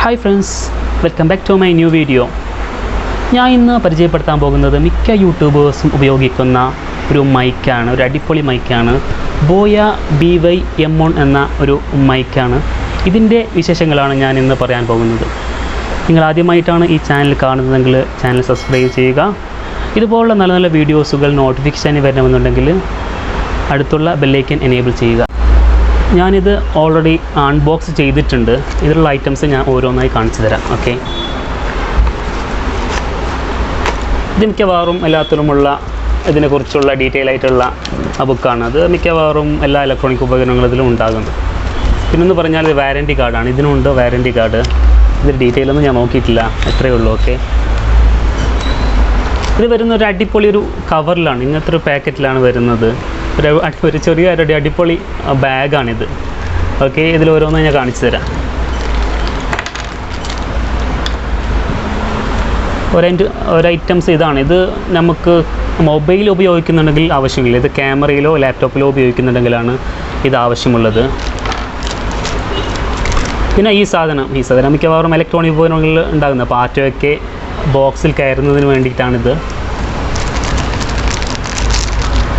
Hi friends, welcome back to my new video. ഞാൻ ഇന്ന് പരിചയപ്പെടുത്താൻ പോകുന്നത് മിക്ക യൂട്യൂബേഴ്സും ഉപയോഗിക്കുന്ന ഒരു മൈക്കാണ്, ഒരു അടിപൊളി മൈക്കാണ്. ബോയ BY-M1 എന്ന ഒരു മൈക്കാണ്. ഇതിൻ്റെ വിശേഷങ്ങളാണ് ഞാൻ ഇന്ന് പറയാൻ പോകുന്നത്. നിങ്ങൾ ആദ്യമായിട്ടാണ് ഈ ചാനൽ കാണുന്നതെങ്കിൽ ചാനൽ സബ്സ്ക്രൈബ് ചെയ്യുക. ഇതുപോലുള്ള നല്ല നല്ല വീഡിയോസുകൾ നോട്ടിഫിക്കേഷന് വരണമെന്നുണ്ടെങ്കിൽ അടുത്തുള്ള ബെല്ലൈക്കൻ എനേബിൾ ചെയ്യുക. ഞാനിത് ഓൾറെഡി അൺബോക്സ് ചെയ്തിട്ടുണ്ട്. ഇതിലുള്ള ഐറ്റംസ് ഞാൻ ഓരോന്നായി കാണിച്ചു തരാം. ഓക്കെ, ഇത് മിക്കവാറും എല്ലാത്തിലുമുള്ള ഇതിനെക്കുറിച്ചുള്ള ഡീറ്റെയിൽ ആയിട്ടുള്ള ബുക്കാണ്. അത് മിക്കവാറും എല്ലാ ഇലക്ട്രോണിക് ഉപകരണങ്ങളിലും ഉണ്ടാകുന്നത്. പിന്നെന്ന് പറഞ്ഞാൽ ഇത് വാറൻറ്റി കാർഡാണ്. ഇതിനുണ്ട് വാറൻറ്റി കാർഡ്. ഇതിൽ ഡീറ്റെയിലൊന്നും ഞാൻ നോക്കിയിട്ടില്ല, എത്രയേ ഉള്ളൂ. ഓക്കെ, ഇത് വരുന്ന ഒരു അടിപൊളി ഒരു കവറിലാണ്, ഇങ്ങനത്തെ ഒരു പാക്കറ്റിലാണ് വരുന്നത്. ഒരു ചെറിയ അടിപൊളി ബാഗാണിത്. ഓക്കെ, ഇതിൽ ഓരോന്നും ഞാൻ കാണിച്ചു തരാം. ഒരു ഐറ്റംസ് ഇതാണ്. ഇത് നമുക്ക് മൊബൈൽ ഉപയോഗിക്കുന്നുണ്ടെങ്കിൽ ആവശ്യമില്ല. ഇത് ക്യാമറയിലോ ലാപ്ടോപ്പിലോ ഉപയോഗിക്കുന്നുണ്ടെങ്കിലാണ് ഇത് ആവശ്യമുള്ളത്. പിന്നെ ഈ സാധനം മിക്കവാറും ഇലക്ട്രോണിക് ഉപകരണങ്ങളിൽ ഉണ്ടാകുന്നത് പാറ്റയൊക്കെ ബോക്സിൽ കയറുന്നതിന് വേണ്ടിയിട്ടാണിത്.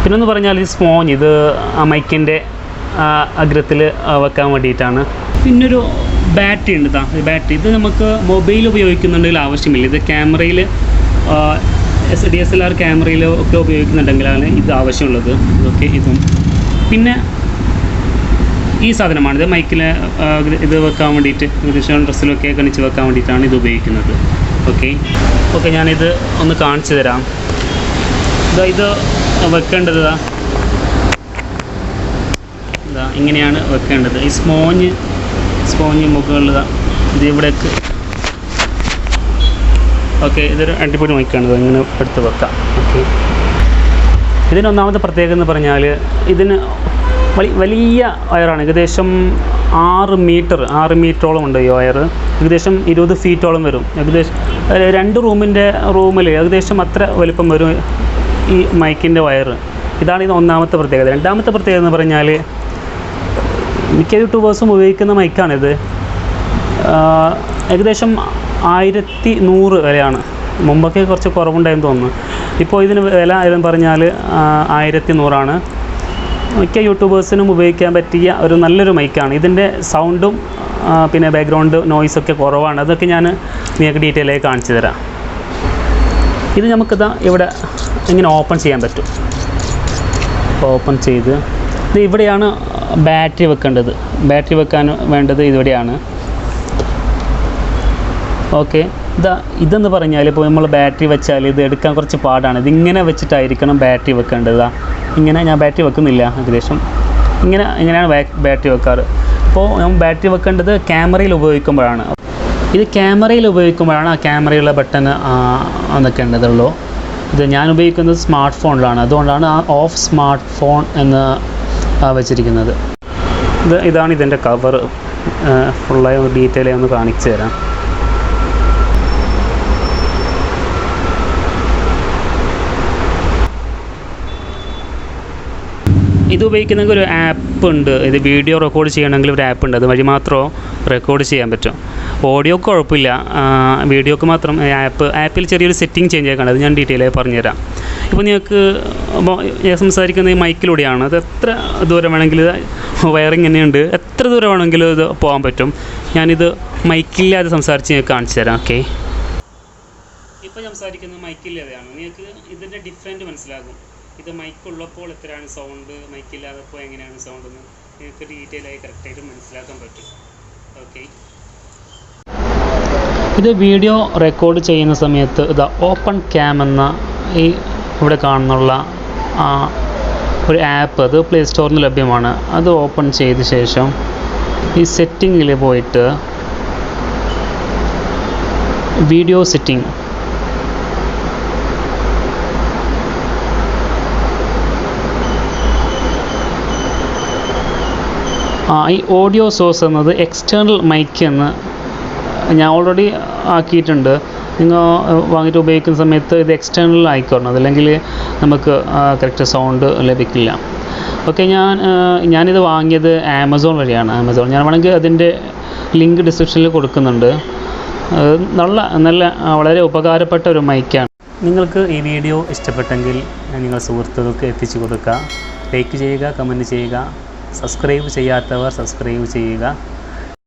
പിന്നെന്ന് പറഞ്ഞാൽ ഈ സ്പോഞ്ച്, ഇത് ആ മൈക്കിൻ്റെ അഗ്രത്തിൽ വെക്കാൻ വേണ്ടിയിട്ടാണ്. പിന്നൊരു ബാറ്ററി ഉണ്ട്. ബാറ്ററി ഇത് നമുക്ക് മൊബൈൽ ഉപയോഗിക്കുന്നുണ്ടെങ്കിൽ ആവശ്യമില്ല. ഇത് ക്യാമറയിൽ DSLR ക്യാമറയിൽ ഒക്കെ ഉപയോഗിക്കുന്നുണ്ടെങ്കിലാണ് ഇത് ആവശ്യമുള്ളത്. ഇതൊക്കെ ഇതും. പിന്നെ ഈ സാധനമാണിത്, മൈക്കിൽ ഇത് വെക്കാൻ വേണ്ടിയിട്ട്, ഡ്രസ്സിലൊക്കെ കണിച്ച് വെക്കാൻ വേണ്ടിയിട്ടാണ് ഇത് ഉപയോഗിക്കുന്നത്. ഓക്കെ, ഞാനിത് ഒന്ന് കാണിച്ചു തരാം. ഇത് വെക്കേണ്ടത് ഇങ്ങനെയാണ് വെക്കേണ്ടത്. ഈ സ്പോഞ്ച് മുകളിൽ ഇത് ഇവിടേക്ക്. ഓക്കെ, ഇതൊരു അടിപൊളി മൈക്കാണ്. ഇങ്ങനെ എടുത്ത് വെക്കാം. ഓക്കെ, ഇതിനൊന്നാമത്തെ പ്രത്യേകത എന്ന് പറഞ്ഞാൽ ഇതിന് വലിയ വയറാണ്. ഏകദേശം 6 മീറ്ററോളം ഉണ്ട് ഈ വയർ. ഏകദേശം 20 ഫീറ്റോളം വരും. ഏകദേശം 2 റൂമിൽ ഏകദേശം അത്ര വലിപ്പം വരും ഈ മൈക്കിൻ്റെ വയർ. ഇതാണ് ഇത് ഒന്നാമത്തെ പ്രത്യേകത. രണ്ടാമത്തെ പ്രത്യേകത എന്ന് പറഞ്ഞാൽ മിക്ക യൂട്യൂബേഴ്സും ഉപയോഗിക്കുന്ന മൈക്കാണിത്. ഏകദേശം 1100 വിലയാണ്. മുമ്പൊക്കെ കുറച്ച് കുറവുണ്ടായെന്ന് തോന്നുന്നു. ഇപ്പോൾ ഇതിന് വില എന്ന് പറഞ്ഞാൽ 1100 മിക്ക യൂട്യൂബേഴ്സിനും ഉപയോഗിക്കാൻ പറ്റിയ ഒരു നല്ലൊരു മൈക്കാണ്. ഇതിൻ്റെ സൗണ്ടും പിന്നെ ബാക്ക്ഗ്രൗണ്ട് നോയ്സൊക്കെ കുറവാണ്. അതൊക്കെ ഞാൻ നിങ്ങൾക്ക് ഡീറ്റെയിലായി കാണിച്ചു തരാം. ഇത് നമുക്കിതാ ഇവിടെ ഇങ്ങനെ ഓപ്പൺ ചെയ്യാൻ പറ്റും. ഓപ്പൺ ചെയ്ത് ഇത് ഇവിടെയാണ് ബാറ്ററി വെക്കേണ്ടത്. ബാറ്ററി വെക്കാൻ വേണ്ടത് ഇവിടെയാണ്. ഓക്കെ, ഇതെന്ന് പറഞ്ഞാൽ ഇപ്പോൾ നമ്മൾ ബാറ്ററി വെച്ചാൽ ഇത് എടുക്കാൻ കുറച്ച് പാടാണ്. ഇതിങ്ങനെ വെച്ചിട്ടായിരിക്കണം ബാറ്ററി വെക്കേണ്ടത്. ഇങ്ങനെ ഞാൻ ബാറ്ററി വെക്കുന്നില്ല. ഏകദേശം ഇങ്ങനെയാണ് ബാറ്ററി വെക്കാറ്. അപ്പോൾ നമ്മൾ ബാറ്ററി വെക്കേണ്ടത് ക്യാമറയിൽ ഉപയോഗിക്കുമ്പോഴാണ്. ഇത് ക്യാമറയിൽ ഉപയോഗിക്കുമ്പോഴാണ് ആ ക്യാമറയുള്ള ബട്ടൺ നിൽക്കേണ്ടതുള്ളൂ. ഇത് ഞാൻ ഉപയോഗിക്കുന്നത് സ്മാർട്ട് ഫോണിലാണ്. അതുകൊണ്ടാണ് ആ ഓഫ് സ്മാർട്ട് ഫോൺ എന്ന് വെച്ചിരിക്കുന്നത്. ഇതാണ് ഇതിൻ്റെ കവർ. ഫുള്ളായി ഡീറ്റെയിലായി ഒന്ന് കാണിച്ചു തരാം. ഇത് ഉപയോഗിക്കുന്നെങ്കിൽ ഒരു ആപ്പ് ഉണ്ട്. ഇത് വീഡിയോ റെക്കോർഡ് ചെയ്യണമെങ്കിൽ ഒരു ആപ്പ് ഉണ്ട്. അത് വഴി മാത്രമേ റെക്കോർഡ് ചെയ്യാൻ പറ്റും. ഓഡിയോക്ക് കുഴപ്പമില്ല, വീഡിയോക്ക് മാത്രം ആപ്പിൽ ചെറിയൊരു സെറ്റിംഗ് ചേഞ്ച് ആക്കണം. അത് ഞാൻ ഡീറ്റെയിലായി പറഞ്ഞുതരാം. ഇപ്പോൾ നിങ്ങൾക്ക് ഞാൻ സംസാരിക്കുന്നത് ഈ മൈക്കിലൂടെയാണ്. അത് എത്ര ദൂരം വേണമെങ്കിലും വയറിങ് തന്നെയുണ്ട്, എത്ര ദൂരം വേണമെങ്കിലും ഇത് പോകാൻ പറ്റും. ഞാനിത് മൈക്കില്ലാതെ സംസാരിച്ച് നിങ്ങൾക്ക് കാണിച്ചു തരാം. ഓക്കെ, ഇപ്പോൾ സംസാരിക്കുന്നത് മൈക്കില്ലാതെയാണ്. നിങ്ങൾക്ക് ഇതിൻ്റെ ഡിഫറൻറ്റ് മനസ്സിലാകും. ഇത് മൈക്കുള്ളപ്പോൾ എത്രയാണ് സൗണ്ട്, മൈക്കില്ലാതപ്പോൾ എങ്ങനെയാണ് സൗണ്ട് എന്ന് നിങ്ങൾക്ക് ഡീറ്റെയിലായി കറക്റ്റായിട്ട് മനസ്സിലാക്കാൻ പറ്റും. ഓക്കെ, ഇത് വീഡിയോ റെക്കോർഡ് ചെയ്യുന്ന സമയത്ത് ഇത് ഓപ്പൺ ക്യാം എന്ന ഈ ഇവിടെ കാണുന്നുള്ള ഒരു ആപ്പ്, അത് പ്ലേ സ്റ്റോറിൽ നിന്ന് ലഭ്യമാണ്. അത് ഓപ്പൺ ചെയ്ത ശേഷം ഈ സെറ്റിങ്ങിൽ പോയിട്ട് വീഡിയോ സെറ്റിംഗ്, ഈ ഓഡിയോ സോഴ്സ് എന്നത് എക്സ്റ്റേണൽ മൈക്ക് എന്ന് ഞാൻ ഓൾറെഡി ആക്കിയിട്ടുണ്ട്. നിങ്ങൾ വാങ്ങിയിട്ട് ഉപയോഗിക്കുന്ന സമയത്ത് ഇത് എക്സ്റ്റേണൽ ആയിക്കോണം, അതല്ലെങ്കിൽ നമുക്ക് കറക്റ്റ് സൗണ്ട് ലഭിക്കില്ല. ഓക്കെ, ഞാനിത് വാങ്ങിയത് ആമസോൺ വഴിയാണ്. ഞാൻ വേണമെങ്കിൽ അതിൻ്റെ ലിങ്ക് ഡിസ്ക്രിപ്ഷനിൽ കൊടുക്കുന്നുണ്ട്. നല്ല വളരെ ഉപകാരപ്പെട്ട ഒരു മൈക്കാണ്. നിങ്ങൾക്ക് ഈ വീഡിയോ ഇഷ്ടപ്പെട്ടെങ്കിൽ നിങ്ങൾ സുഹൃത്തുക്കൾക്ക് എത്തിച്ചു കൊടുക്കുക. ലൈക്ക് ചെയ്യുക, കമൻറ്റ് ചെയ്യുക. സബ്സ്ക്രൈബ് ചെയ്യാത്തവർ സബ്സ്ക്രൈബ് ചെയ്യുക.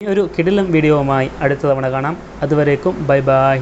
ഈ ഒരു കിടിലം വീഡിയോവുമായി അടുത്ത തവണ കാണാം. അതുവരേക്കും ബൈ ബൈ.